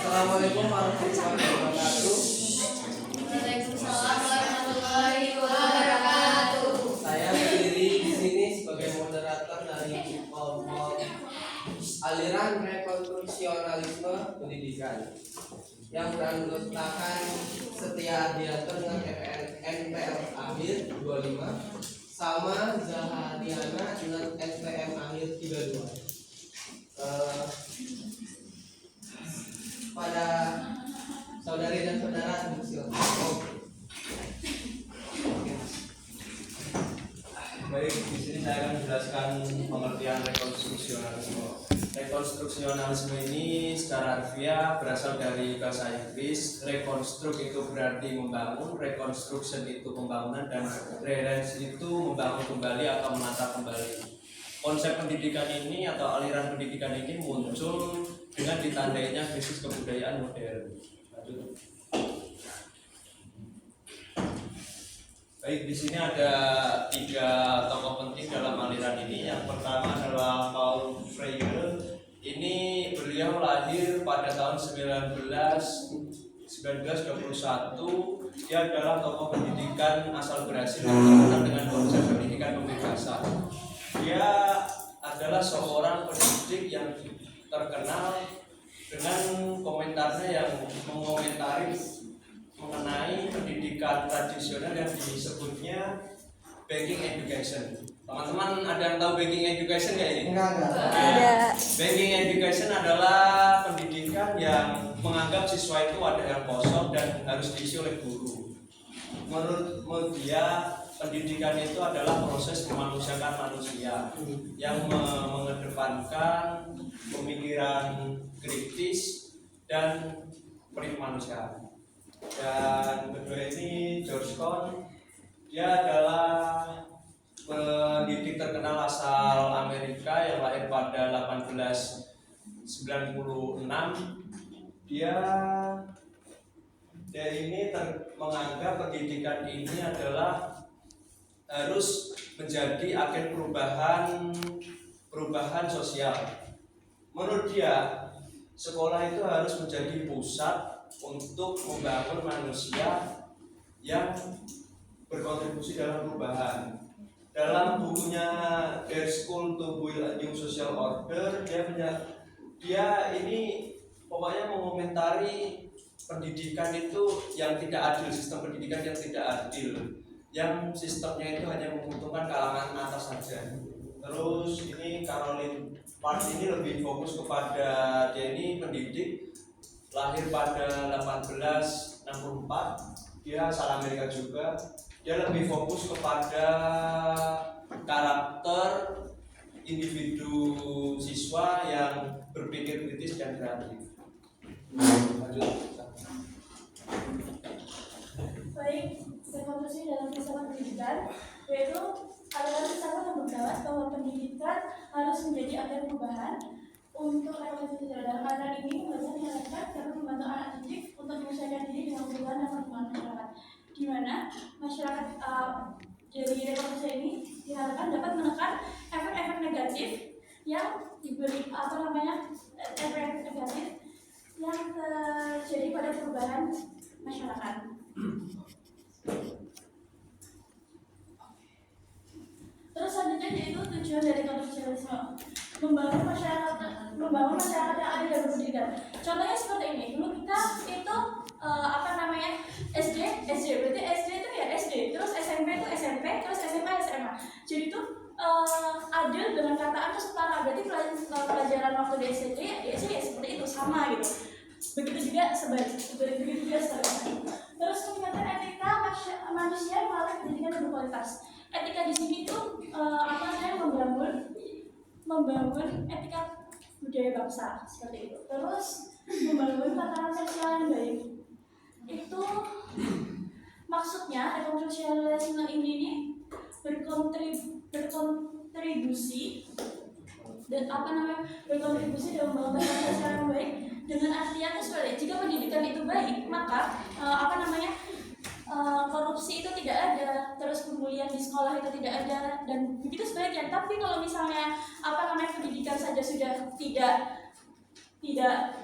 Assalamualaikum warahmatullahi wabarakatuh. Waalaikumsalam warahmatullahi wabarakatuh. Saya berdiri di sini sebagai moderator dari kelompok aliran rekonstruksionalisme pendidikan yang beranggotakan Setia Adianto dengan NPM akhir 25 sama Zahadiana dengan NPM akhir 32. Pada saudari dan saudara silakan. Baik, di sini saya akan menjelaskan pengertian rekonstruksionalisme. Rekonstruksionalisme ini secara harfiah berasal dari bahasa Inggris. Rekonstruk itu berarti membangun, reconstruction itu pembangunan, dan re-arrange itu membangun kembali atau menata kembali. Konsep pendidikan ini atau aliran pendidikan ini muncul dengan ditandainya krisis kebudayaan modern. Lanjut. Baik, di sini ada 3 tokoh penting dalam aliran ini. Yang pertama adalah Paul Freire. Ini beliau lahir pada tahun 1921. Dia adalah tokoh pendidikan asal Brasil yang terkenal dengan konsep pendidikan pembebasan. Dia adalah seorang pendidik yang terkenal dengan komentarnya yang mengomentari mengenai pendidikan tradisional yang disebutnya banking education. Teman-teman ada yang tahu banking education ya ini? Enggak. Banking education adalah pendidikan yang menganggap siswa itu wadah yang kosong dan harus diisi oleh guru. Menurut dia, pendidikan itu adalah proses memanusiakan manusia yang mengedepankan pemikiran kritis dan perimanusiaan. Dan kedua ini George Kohn, dia adalah pendidik terkenal asal Amerika yang lahir pada 1896. Dia ini menganggap pendidikan ini adalah harus menjadi agen perubahan sosial. Menurut dia, sekolah itu harus menjadi pusat untuk membangun manusia yang berkontribusi dalam perubahan. Dalam bukunya Their School to Build a New Social Order, dia ini pokoknya mengomentari pendidikan itu yang tidak adil, sistem pendidikan yang tidak adil, yang sistemnya itu hanya menguntungkan kalangan atas saja. Terus ini Caroline Park ini lebih fokus kepada, dia ini pendidik lahir pada 1864, dia asal Amerika juga. Dia lebih fokus kepada karakter individu siswa yang berpikir kritis dan kreatif. Lanjut. Baik, rekonstruksi dalam filsafat pendidikan yaitu aliran filsafat yang berpendapat bahwa pendidikan harus menjadi agen perubahan. Untuk rekonstruksi dalam aliran ini membaca diharapkan dapat membantu anak didik untuk menyesuaikan diri dengan perubahan dan perkembangan masyarakat, di mana masyarakat dari rekonstruksi ini diharapkan dapat menekan efek-efek negatif yang diberi efek-efek negatif yang terjadi pada perubahan masyarakat. Terus selanjutnya yaitu tujuan dari konstruksionalisme, membangun masyarakat yang adil dan berpendidikan. Contohnya seperti ini. Dulu kita itu SD berarti SD itu ya SD, terus SMP itu SMP, terus SMA SMA. Jadi itu adil dengan kataan itu setara. Berarti pelajaran waktu di SD ya seperti itu, sama gitu. Begitu juga sebaliknya. Terus meningkatkan etika manusia melalui pendidikan yang berkualitas. Etika di sini itu membangun etika budaya bangsa seperti itu. Terus membangun tatanan sosial yang baik. Itu maksudnya rekonstruksialisme ini berkontribusi dalam membangun tatanan sosial yang baik. Dengan artian seperti jika pendidikan itu baik, maka korupsi itu tidak ada, terus pembulian di sekolah itu tidak ada, dan begitu sebaliknya. Tapi kalau misalnya pendidikan saja sudah tidak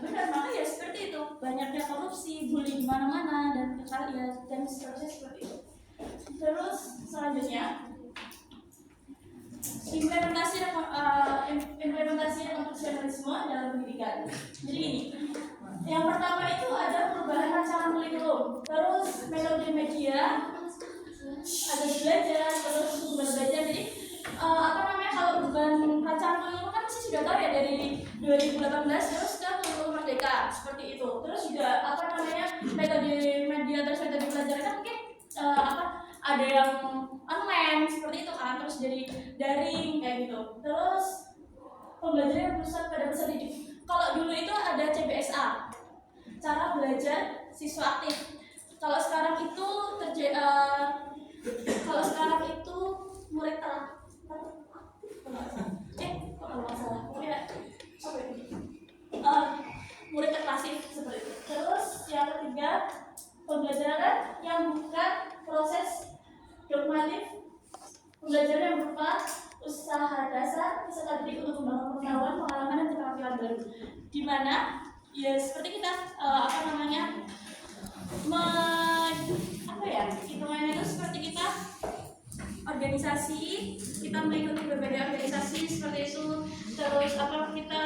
benar, maka ya seperti itu. dan kekal ya, dan seterusnya seperti itu. Terus selanjutnya implementasi konstitusionalisme dalam pendidikan. Jadi ini, yang pertama itu ada perubahan rancangan kurikulum, terus metode media, ada belajar, terus sumber belajar. Jadi kalau bukan rancangan kurikulum kan pasti sudah tahu ya dari 2018 terus ke kurikulum merdeka seperti itu. Terus juga metode media terus metode belajar kan mungkin ada yang online seperti itu kan, terus dari daring kayak gitu. Terus pembelajaran yang berpusat pada peserta didik. Kalau dulu itu ada CBSA, cara belajar siswa aktif. Kalau sekarang itu murid murid terpasif seperti itu. Terus yang ketiga, pembelajaran yang bukan proses dogmatif, pembelajaran yang berupa usaha dasar peserta didik untuk membangun pengetahuan, pengalaman dan keterampilan baru. Di mana ya seperti kita hitungannya itu seperti kita organisasi, kita mengikuti berbagai organisasi seperti itu. Terus kita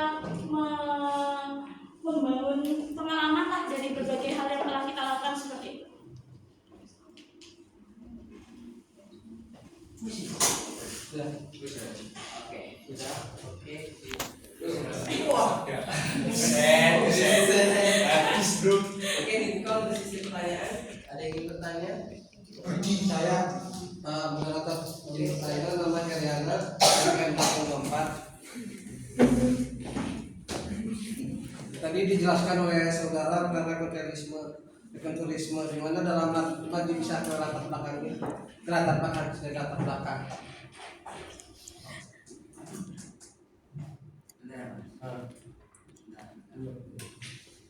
membangun pengalaman lah dari berbagai hal yang telah kita lakukan seperti itu. Sudah. Oke. Oke, Nicole dari sisi pertanyaan. Ada yang ingin bertanya? Saya moderator pertanyaan nama Heriana M44. Tadi dijelaskan oleh saudara tentang kontekstualisme di mana dalam latar bisa ke latar belakangnya, ke latar belakang.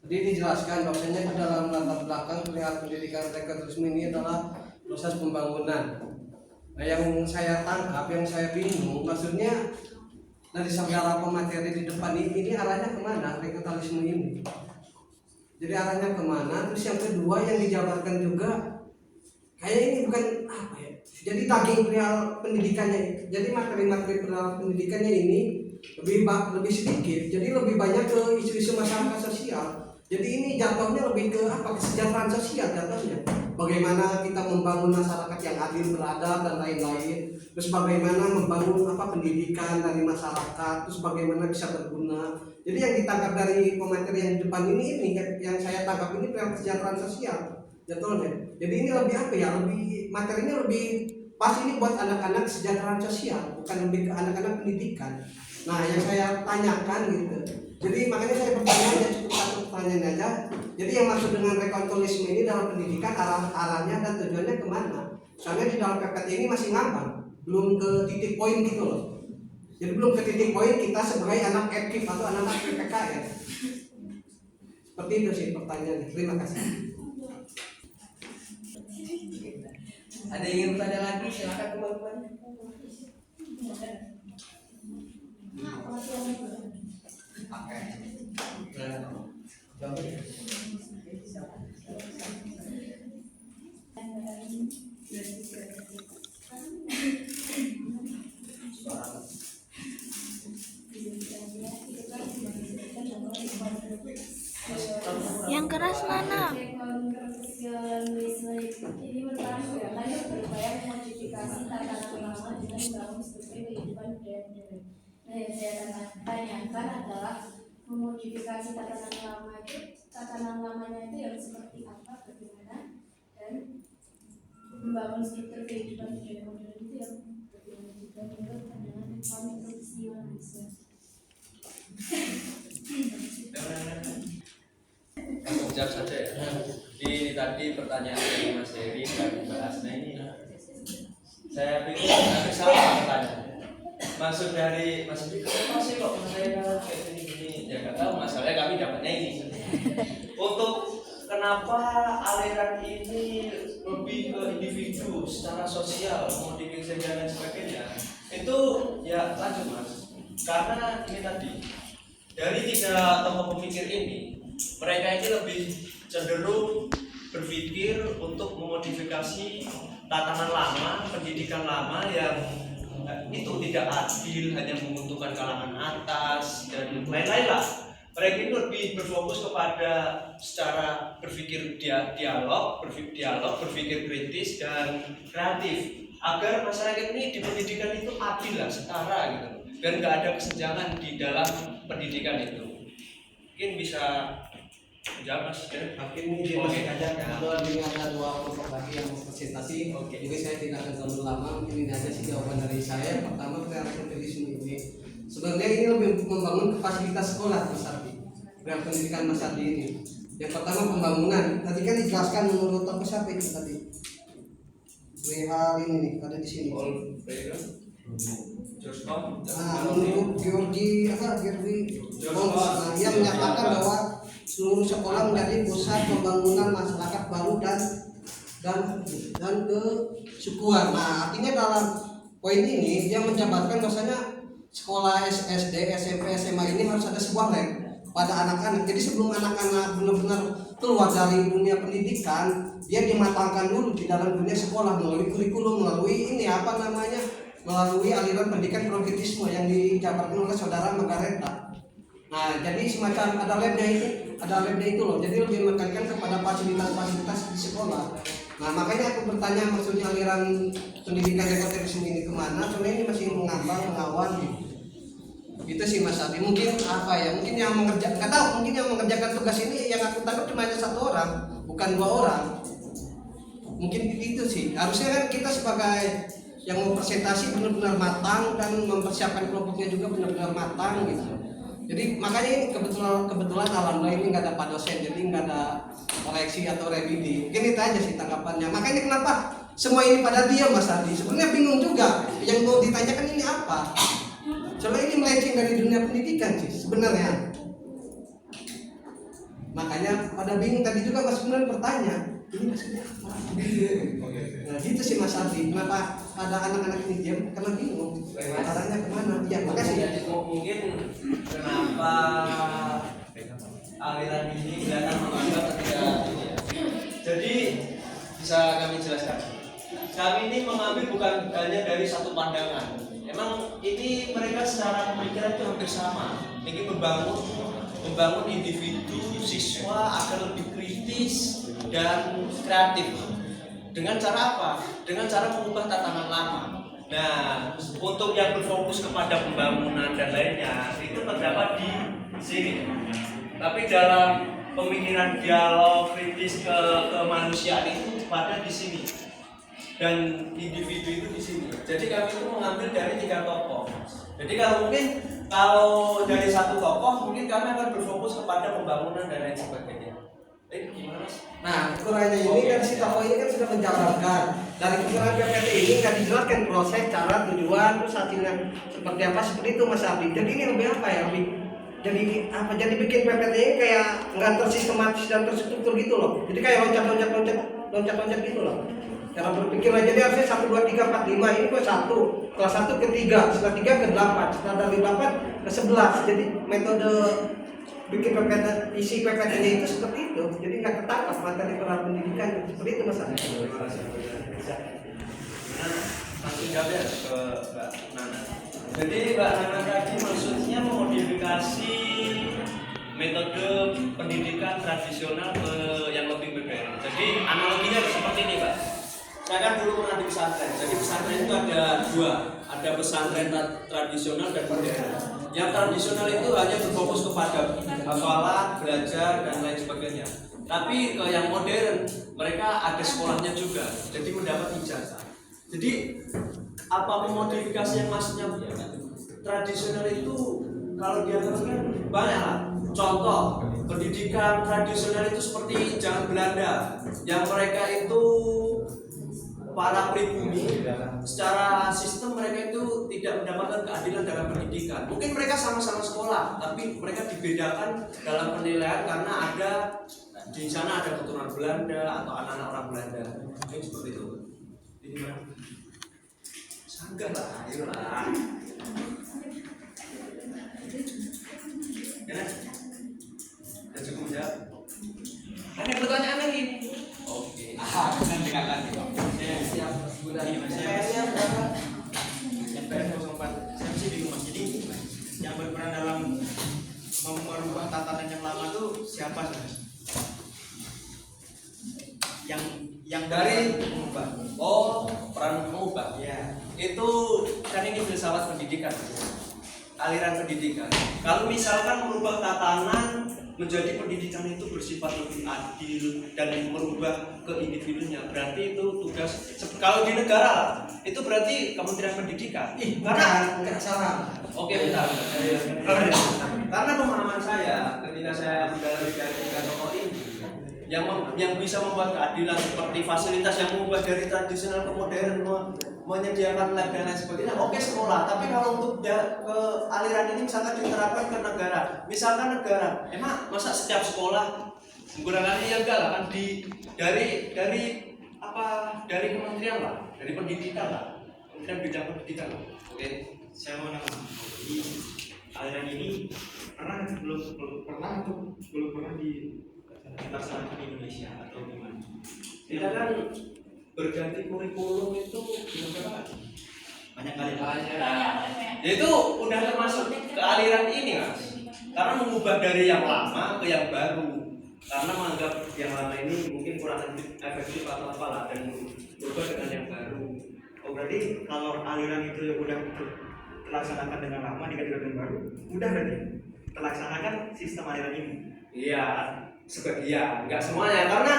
Tadi dijelaskan bahwasanya di dalam latar belakang perihal pendidikan kontekstualisme ini adalah proses pembangunan. Nah, yang saya tangkap, yang saya bingung, maksudnya dari saudara pemateri di depan ini arahnya kemana kontekstualisme ini? Jadi arahnya kemana? Terus yang kedua yang dijabarkan juga kayak ini bukan apa ya? Jadi daging perihal pendidikannya. Jadi materi-materi perihal pendidikannya ini lebih sedikit. Jadi lebih banyak ke isu-isu masyarakat sosial. Jadi ini jatuhnya lebih ke kesejahteraan sosial jatuhnya. Bagaimana kita membangun masyarakat yang adil, beradab dan lain-lain. Terus bagaimana membangun pendidikan dari masyarakat. Terus bagaimana bisa berguna. Jadi yang ditangkap dari pemateri yang di depan ini yang saya tangkap ini perihal kesejahteraan sosial jatuhnya. Jadi ini lebih lebih materinya lebih pas ini buat anak-anak kesejahteraan sosial, bukan lebih ke anak-anak pendidikan. Nah, yang saya tanyakan gitu. Jadi makanya saya bertanya cukup satu pertanyaan aja. Jadi yang maksud dengan rekonstruisme ini dalam pendidikan arahnya dan tujuannya kemana? Soalnya di dalam PPT ini masih ngambang, belum ke titik poin gitu loh. Jadi belum ke titik poin kita sebagai anak aktif atau anak PPKN. Seperti itu sih pertanyaannya. Terima kasih. Ada yang ingin bertanya lagi? Silakan teman-teman. Oke. Yang keras mana? Ini merupakan gerakan yang berupaya memodifikasi tatanan lama dengan membangun struktur kehidupan budaya modern. Nah, yang saya tanyakan adalah memodifikasi tatanan lamanya itu yang seperti apa, bagaimana, dan membangun struktur kehidupan budaya modern itu yang bagaimana juga menurut pandangan konstruksionalisme. Jawab saja ya. Di tadi pertanyaan dari Mas Heri dan Mbak Asna ini, saya pikir hampir sama pertanyaannya. Maksud dari Mas Heri, kenapa sih kok saya kayak gini? Ya nggak tahu, masalahnya kami dapatnya ini. Untuk kenapa aliran ini lebih ke individu secara sosial, modifikasi dan sebagainya, itu ya lanjut Mas. Karena ini tadi dari tiga tokoh pemikir ini, mereka ini lebih cenderung berpikir berpikir untuk memodifikasi tatanan lama, pendidikan lama yang itu tidak adil, hanya menguntungkan kalangan atas dan lain-lain lah. Mereka ini lebih berfokus kepada secara berpikir dialog, berpikir kritis dan kreatif, agar masyarakat ini di pendidikan itu adil lah, setara gitu, dan nggak ada kesenjangan di dalam pendidikan itu. Mungkin bisa menjawab Mas. Mungkin ini Oke. aja kalau ada dua kelompok lagi yang mau presentasi. Oke. Jadi saya tidak akan terlalu lama. Mungkin ini aja sih jawaban dari saya. Pertama kita rekomendasi ini. Sebenarnya ini lebih membangun fasilitas sekolah Mas Ardi. Dengan pendidikan Mas Ardi ini. Yang pertama pembangunan. Tadi kan dijelaskan menurut apa siapa itu tadi? Hal ini nih ada di sini. Menurut Georgi Bons, ia menyatakan bahwa seluruh sekolah menjadi pusat pembangunan masyarakat baru dan kesukuan. Nah, artinya dalam poin ini dia menjabarkan bahwasanya sekolah SD, SMP, SMA ini harus ada sebuah lab pada anak-anak. Jadi sebelum anak-anak benar-benar keluar dari dunia pendidikan, dia dimatangkan dulu di dalam dunia sekolah melalui kurikulum, melalui melalui aliran pendidikan progresisme yang dijabarkan oleh saudara Margareta. Nah, jadi semacam ada labnya itu loh. Jadi lebih menekankan kepada fasilitas-fasilitas di sekolah. Nah, makanya aku bertanya maksudnya aliran pendidikan ekoterisme ini kemana? Soalnya ini masih mengawal gitu. Itu sih Mas Adi. Mungkin apa ya? Mungkin yang mengerjakan tugas ini yang aku tangkap cuma hanya satu orang, bukan dua orang. Mungkin itu sih. Harusnya kan kita sebagai yang mau presentasi benar-benar matang dan mempersiapkan kelompoknya juga benar-benar matang gitu. Jadi makanya ini kebetulan alhamdulillah ini nggak ada Pak dosen, jadi nggak ada koleksi atau revisi. Mungkin itu aja sih tanggapannya. Makanya kenapa semua ini pada diam Mas Adi? Sebenarnya bingung juga. Yang mau ditanyakan ini apa? Soalnya ini melenceng dari dunia pendidikan sih sebenarnya. Makanya pada bingung tadi juga Mas Gunnar bertanya. Ini maksudnya apa? Nah gitu sih Mas Adi. Kenapa ada anak-anak ini diam? Karena bingung. Arahnya kemana? Ya makasih. Mungkin kenapa aliran ini kelihatan menganggap ketika ini ya. Jadi bisa kami jelaskan. Kami ini mengambil bukan hanya dari satu pandangan. Emang ini mereka secara pemikiran itu hampir sama. Ingin membangun individu siswa agar lebih kritis dan kreatif. Dengan cara apa? Dengan cara mengubah tatanan lama. Nah, untuk yang berfokus kepada pembangunan dan lainnya itu terdapat di sini. Tapi dalam pemikiran dialog kritis kemanusiaan itu pada di sini. Dan individu itu di sini. Jadi kami itu mengambil dari 3 tokoh. Jadi kalau dari satu tokoh mungkin kami akan berfokus kepada pembangunan dan lain sebagainya. Gimana Mas? Nah, kekurangannya ini kan si tokoh ini kan sudah menjabarkan dari kekurangan PPT ini nggak dijelaskan proses, cara, tujuan, terus hasilnya seperti apa, seperti itu Mas Abi. Jadi ini lebih apa ya? Jadi bikin PPT ini kayak nggak tersistematis dan terstruktur gitu loh. Jadi kayak loncat gitu loh. Cara berpikir aja jadi harusnya 1, 2, 3, 4, 5 ini kok 1, kelas 1 ke 3, setelah 3 ke 8, setelah dari 8 ke 11. Jadi metode bikin PPT, isi PPT-nya itu seperti itu. Jadi nggak ketangkap materi pendidikan seperti itu Mas Adi. Langsung jawab ya ke Mbak Nana. Jadi Mbak Nana tadi maksudnya memodifikasi metode pendidikan tradisional ke yang lebih modern. Jadi analoginya seperti ini Mbak. Saya kan dulu pernah di pesantren. Jadi pesantren itu ada 2, ada pesantren tradisional dan modern. Yang tradisional itu hanya berfokus kepada hafalan, belajar dan lain sebagainya. Tapi yang modern mereka ada sekolahnya juga. Jadi mendapat ijazah. Jadi apa memodifikasi yang maksudnya? Tradisional itu kalau dia teruskan banyak lah. Contoh pendidikan tradisional itu seperti zaman Belanda yang mereka itu para pribumi, secara sistem mereka itu tidak mendapatkan keadilan dalam pendidikan. Mungkin mereka sama-sama sekolah, tapi mereka dibedakan dalam penilaian karena ada di sana ada keturunan Belanda atau anak-anak orang Belanda. Mungkin seperti itu. Ini mana? Sanggah lah, ayolah. Ya, udah cukup ya. Ada pertanyaan lagi? Oh. yang Dari mengubah. oh peran mengubah. Ya. Itu kan ini filsafat pendidikan, aliran pendidikan. Kalau misalkan merubah tatanan menjadi pendidikan itu bersifat lebih adil dan merubah ke individunya, berarti itu tugas. Kalau di negara itu berarti Kementerian Pendidikan. Karena Enggak salah. oke bentar. Karena pemahaman saya ketika saya mendalami dari tiga tokoh ini, yang bisa membuat keadilan seperti fasilitas yang mengubah dari tradisional ke modern, menyediakan lab dan lain sebagainya, oke sekolah. Tapi kalau untuk ke aliran ini misalkan diterapkan ke negara, misalkan negara, emang masa setiap sekolah menggunakan ini? Ya enggak lah, kan dari kementerian lah, dari pendidikan lah, kementerian bidang pendidikan lah. Oke. Saya mau nanya, di aliran ini belum pernah dilaksanakan di Indonesia atau gimana? Kita kan berganti kurikulum itu berapa? Banyak kali. Ya itu udah termasuk ke aliran ini mas, karena mengubah dari yang lama ke yang baru, karena menganggap yang lama ini mungkin kurang efektif atau apalah dan berubah dengan yang baru. Oh berarti kalau aliran itu yang udah terlaksanakan dengan lama diganti dengan baru, udah berarti terlaksanakan sistem aliran ini. Iya, sebagian, nggak semuanya, karena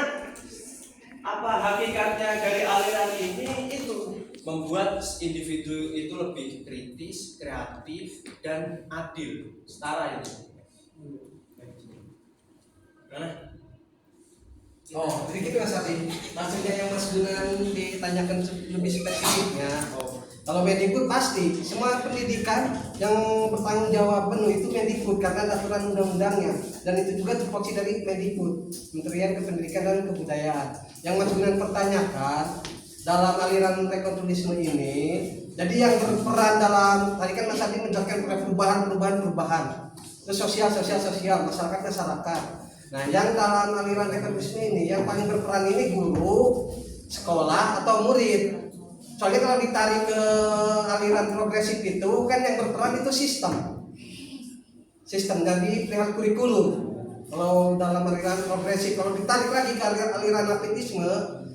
apa hakikatnya dari aliran ini itu membuat individu itu lebih kritis, kreatif, dan adil, setara itu. Mana? Oh, jadi gitu Mas Adi. Maksudnya yang Mas Gunan ditanyakan lebih spesifiknya. Kalau Mendikbud pasti semua pendidikan yang bertanggung jawab penuh itu Mendikbud karena ada aturan undang-undangnya, dan itu juga tupoksi dari Mendikbud, Kementerian Kependidikan dan Kebudayaan. Yang Mas Gunan pertanyakan dalam aliran rekonstruksi ini, jadi yang berperan dalam tadi kan Mas Adi menjelaskan perubahan, terus sosial, masyarakat. Nah, yang dalam aliran rekonstruksi ini yang paling berperan ini guru, sekolah atau murid. Soalnya kalau ditarik ke aliran progresif itu kan yang berperan itu sistem dari perihal kurikulum. Kalau dalam aliran progresif, kalau ditarik lagi ke aliran ateisme,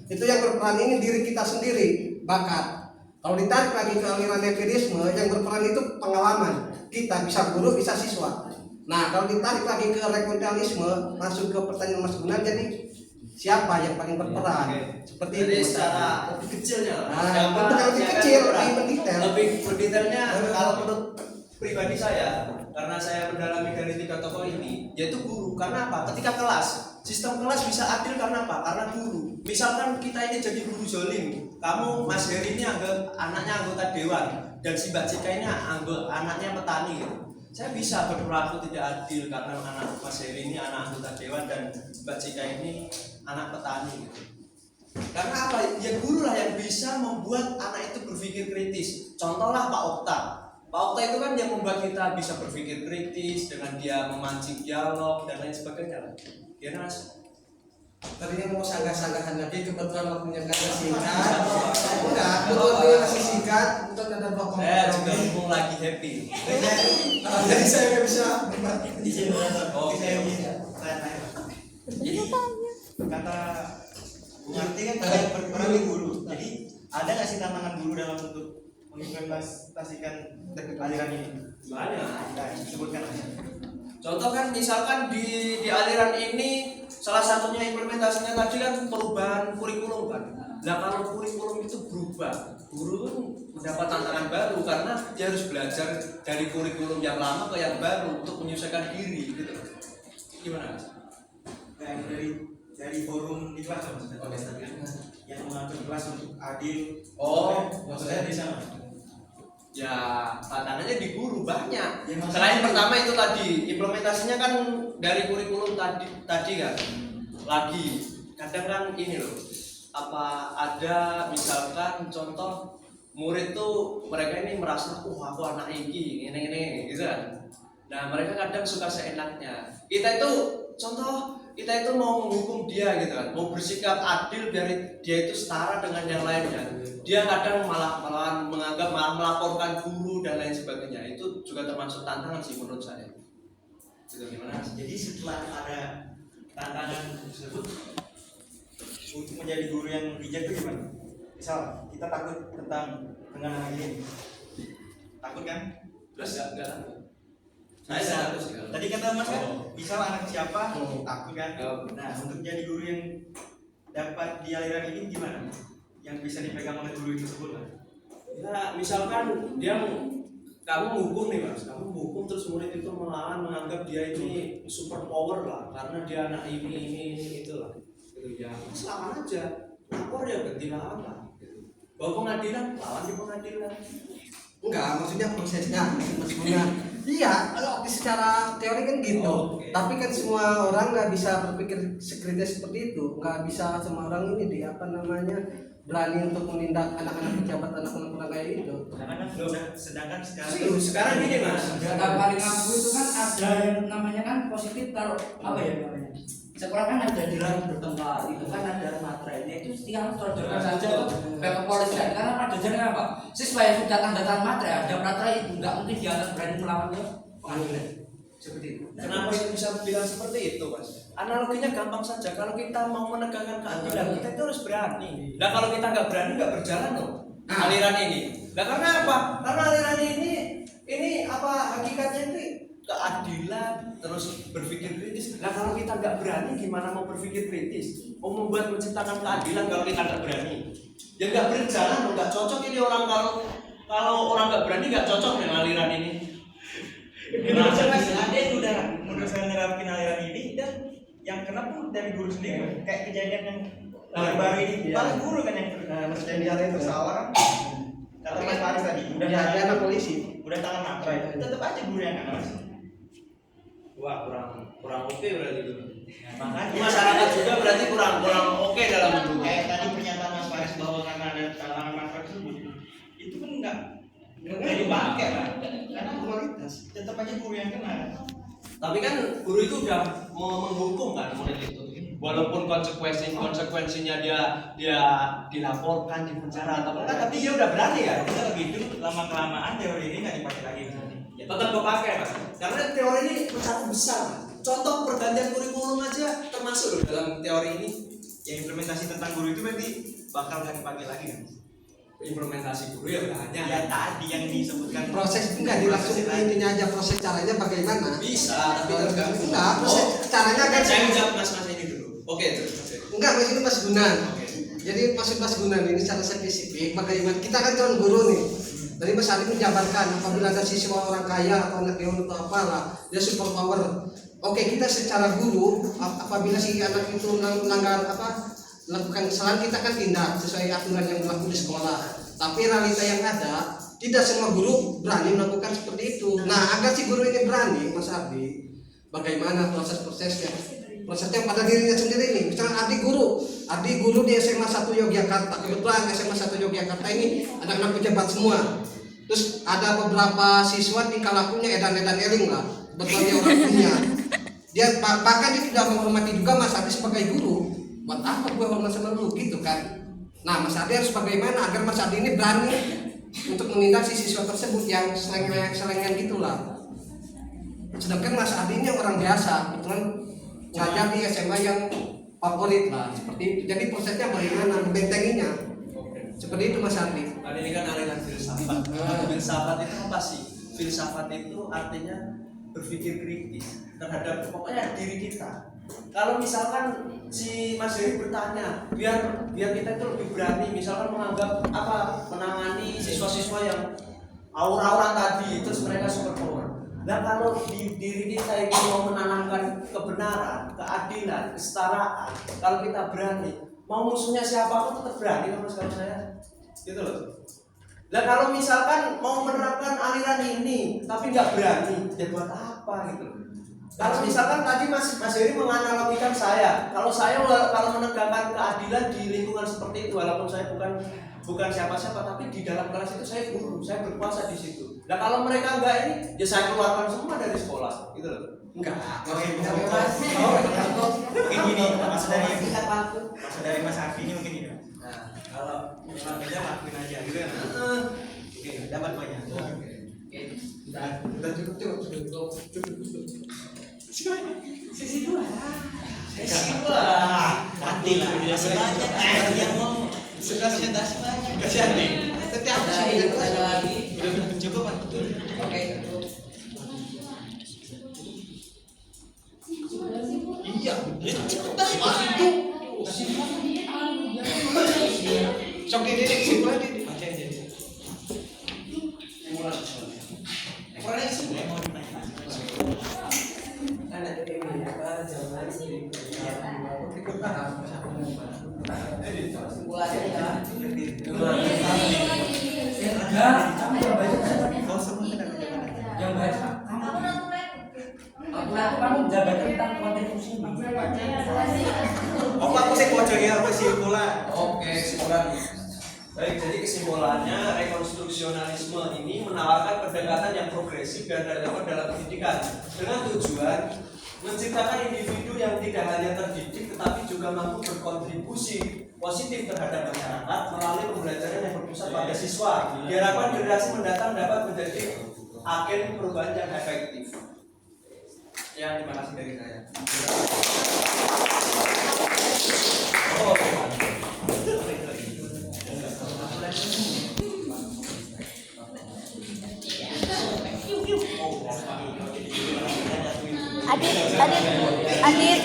itu yang berperan ini diri kita sendiri, bakat. Kalau ditarik lagi ke aliran empirisme, yang berperan itu pengalaman kita, bisa guru, bisa siswa. Nah, kalau ditarik lagi ke rekonstruksialisme, masuk ke pertanyaan Mas Gunan, jadi siapa yang paling berperan? Seperti Jadi itu. secara lebih kecilnya lah. Nah, Siapa lebih yang kecil, berperan? lebih mendetail. Lebih berdetailnya kalau menurut pribadi saya, karena saya mendalami dari tiga tokoh ini, yaitu guru. Karena apa? Ketika sistem kelas bisa adil karena apa? Karena guru. Misalkan kita ini jadi guru zolim, kamu Mas Heri ini anaknya anggota dewan, dan si Mbak Cika ini anaknya petani gitu. Saya bisa berperilaku tidak adil karena anak Mas Heri ini anak anggota dewan dan Mbak Cika ini anak petani gitu. Karena apa? Ya guru lah yang bisa membuat anak itu berpikir kritis. Contohlah Pak Okta. Pak Okta itu kan yang membuat kita bisa berpikir kritis dengan dia memancing dialog dan lain sebagainya. Ya Mas. Tadinya mau sanggah-sanggahan lagi, kebetulan waktunya karena singkat. Enggak, kebetulan masih singkat. Untuk ada bapak. Saya juga mumpung lagi happy. Jadi saya nggak bisa. Di sini Oke. tanya. Jadi kata Bung Arti kan kalian berperan di guru. Jadi ada nggak sih tantangan guru dalam untuk mengimplementasikan aliran ini? Banyak. Nah, sebutkan aja. Contoh kan misalkan di aliran ini salah satunya implementasinya tadi kan perubahan kurikulum kan. Nah kalau kurikulum itu berubah, guru pun mendapat tantangan baru karena dia harus belajar dari kurikulum yang lama ke yang baru untuk menyesuaikan diri gitu. Gimana Mas? Kayak dari forum di kelas maksudnya. Yang mengatur kelas untuk adil. Oh, maksudnya di sana. Ya tantangannya di guru banyak. Ya, maksudnya- Selain pertama itu tadi implementasinya kan dari kurikulum tadi kan. Lagi kadang kan ini loh, apa ada misalkan contoh murid tuh mereka ini merasa aku anak ini gitu kan. Nah mereka kadang suka seenaknya. Kita itu mau menghukum dia gitu kan, mau bersikap adil biar dia itu setara dengan yang lainnya. Dia kadang malah menganggap malah melaporkan guru dan lain sebagainya. Itu juga termasuk tantangan sih menurut saya. Itu gimana? Jadi setelah ada tantangan tersebut, untuk menjadi guru yang bijak itu gimana? Misal kita takut tentang dengan anak ini, takut kan? Terus enggak takut. Saya Bisa. takut sih kalau. Tadi kata Mas kan, misal anak siapa takut kan? Oh. Nah, untuk jadi guru yang dapat di aliran ini gimana? Yang bisa dipegang oleh guru itu tersebut lah. Ya, misalkan kamu hukum nih Mas, kamu hukum terus murid itu melawan menganggap dia ini super power lah karena dia anak ini itulah. Gitu ya. Mas lawan aja. Lapor ya ganti lawan lah. Gitu. Bawa pengadilan, lawan di pengadilan. Enggak, maksudnya prosesnya Mas Guna. Iya, kalau secara teori kan gitu. Oh, oke. Tapi kan semua orang nggak bisa berpikir sekritis seperti itu. Nggak bisa semua orang ini berani untuk menindak anak-anak pejabat, anak-anak orang kayak itu. Sedangkan sekarang Sekarang gini Mas. Data paling ampuh itu kan ada yang namanya kan positif kalau apa ya namanya? Sekolah kan ada dilarang bertengkar, itu kan ada materai. Itu setiap saudara saja tuh ke kepolisian karena pada jalan apa? Siswa yang sudah tanda tangan materai ada materai itu nggak mungkin dia akan berani melawan ke pengadilan seperti itu. Kenapa saya bisa bilang seperti itu Mas? Analoginya gampang saja. Kalau kita mau menegakkan keadilan, kita itu harus berani. Nah kalau kita nggak berani, nggak berjalan dong aliran ini. Nah karena apa? Karena aliran ini apa hakikatnya itu keadilan, terus berpikir kritis. Nah kalau kita nggak berani, gimana mau berpikir kritis? Mau membuat menciptakan keadilan kalau kita nggak berani? Ya nggak berjalan, nggak cocok ini orang kalau orang nggak berani nggak cocok dengan aliran ini. menurut saya nerapin aliran ini dan yang kena pun dari guru sendiri kayak kejadian yang baru ini paling guru kan yang Maksudnya dia itu bersalah kan kata Mas Faris tadi udah dia anak polisi. udah tangan materai tetap aja guru yang kena Mas. Wah kurang oke berarti itu. Makanya Masyarakat juga berarti kurang oke dalam mendukung. kayak tadi pernyataan Mas Faris bahwa karena ada kalangan masyarakat tersebut itu kan enggak dipakai lah karena Formalitas. tetap aja guru yang kena. Tapi kan guru itu udah menghukum kan murid itu. Walaupun konsekuensinya dia dilaporkan di penjara atau apa, tapi dia udah berani ya. Kita begitu lama kelamaan teori ini nggak dipakai lagi. Ya, tetap kepake Mas. Karena teori ini sangat besar. Contoh pergantian kurikulum aja termasuk loh dalam teori ini. Yang implementasi tentang guru itu berarti bakal nggak dipakai lagi kan? Implementasi guru ya hanya Ya tadi yang disebutkan Proses enggak dilangsung intinya aja proses caranya bagaimana? bisa, tapi tergantung. Enggak, proses caranya kan Saya menjawab mas ini dulu. Oke, terus. enggak, Mas ini Mas Gunan. Oke. Jadi maksud Mas Gunan ini secara spesifik bagaimana kita kan calon guru nih. Dari Mas Ari menjabarkan apabila ada siswa orang kaya atau anak dewan atau apalah dia super power. Oke, kita secara guru apabila si anak itu melanggar melakukan kesalahan kita kan tindak sesuai aturan yang berlaku di sekolah. Tapi realita yang ada tidak semua guru berani melakukan seperti itu. Nah, agar si guru ini berani, Mas Ardi, bagaimana prosesnya? Prosesnya pada dirinya sendiri nih. Misalnya Ardi guru di SMA 1 Yogyakarta. Kebetulan SMA 1 Yogyakarta ini anak-anak pejabat semua. Terus ada beberapa siswa tingkah lakunya edan-edan eling lah. Betul dia orang punya. Dia bahkan dia tidak menghormati juga Mas Ardi sebagai guru. Buat apa gue hormat sama lu gitu kan? Nah, Mas Ardi harus bagaimana agar Mas Ardi ini berani untuk menindak si siswa tersebut yang selengan gitulah. Sedangkan Mas Ardi ini orang biasa, kebetulan ngajar di SMA yang favorit lah seperti itu. Jadi prosesnya bagaimana membentenginya? Seperti itu Mas Ardi. Nah, ini kan aliran filsafat. Filsafat itu apa sih? Filsafat itu artinya berpikir kritis terhadap pokoknya diri kita. Kalau misalkan si Mas Heri bertanya, biar kita itu lebih berani, misalkan menganggap menangani siswa-siswa yang aura-aura tadi, terus mereka super power. Nah kalau di diri kita ini mau menanamkan kebenaran, keadilan, kesetaraan, kalau kita berani, mau musuhnya siapapun tetap berani kan Mas kalau saya, gitu loh. Nah kalau misalkan mau menerapkan aliran ini, tapi nggak berani, ya buat apa gitu loh. Kalau misalkan tadi Mas Heri menganalogikan saya, kalau menegakkan keadilan di lingkungan seperti itu, walaupun saya bukan siapa-siapa, tapi di dalam kelas itu saya guru, saya berkuasa di situ. Nah kalau mereka enggak ini, ya saya keluarkan semua dari sekolah, gitu loh. Enggak. Mungkin gini, maksud dari Mas Arfi ini mungkin gini. Nah, kalau memang beda lakuin aja gitu kan. Oke, dapat banyak. Udah cukup. Sisi dua. Mati lah. Sebanyak presentasi banyak. Kasihan nih. Setiap Ada lagi. udah cukup kan? Oke. Iya, itu cepet banget itu. Sok ini kesimpulan ini. Oke, jadi. Ukurannya sih. Yang baca kamu jaga tentang kontribusi. Oh, aku sih mau coba kesimpulan. Oke, kesimpulan. Baik, jadi kesimpulannya rekonstruksionalisme ini menawarkan pendekatan yang progresif dan relevan dalam pendidikan dengan tujuan menciptakan individu yang tidak hanya terdidik tetapi juga mampu berkontribusi positif terhadap masyarakat melalui pembelajaran yang berpusat pada siswa. Diharapkan generasi mendatang dapat menjadi agen perubahan yang efektif. Ya, terima kasih dari saya. Oh, Adit.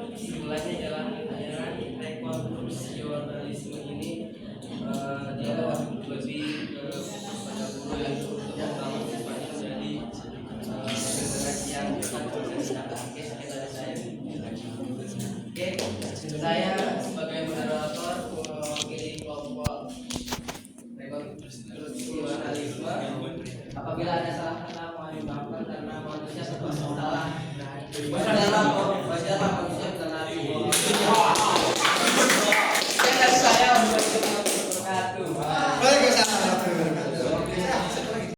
Kesimpulannya adalah ajaran rekonstruksionalisme ini dia lebih pada guru yang membangun siswanya menjadi generasi yang dekat dengan masyarakat. Oke, sekian dari saya. Oke, saya sebagai moderator mewakili kelompok rekonstruksionalisme. Apabila ada salah kata mohon dimaafkan karena manusia serba salah. Wajarlah manusia karena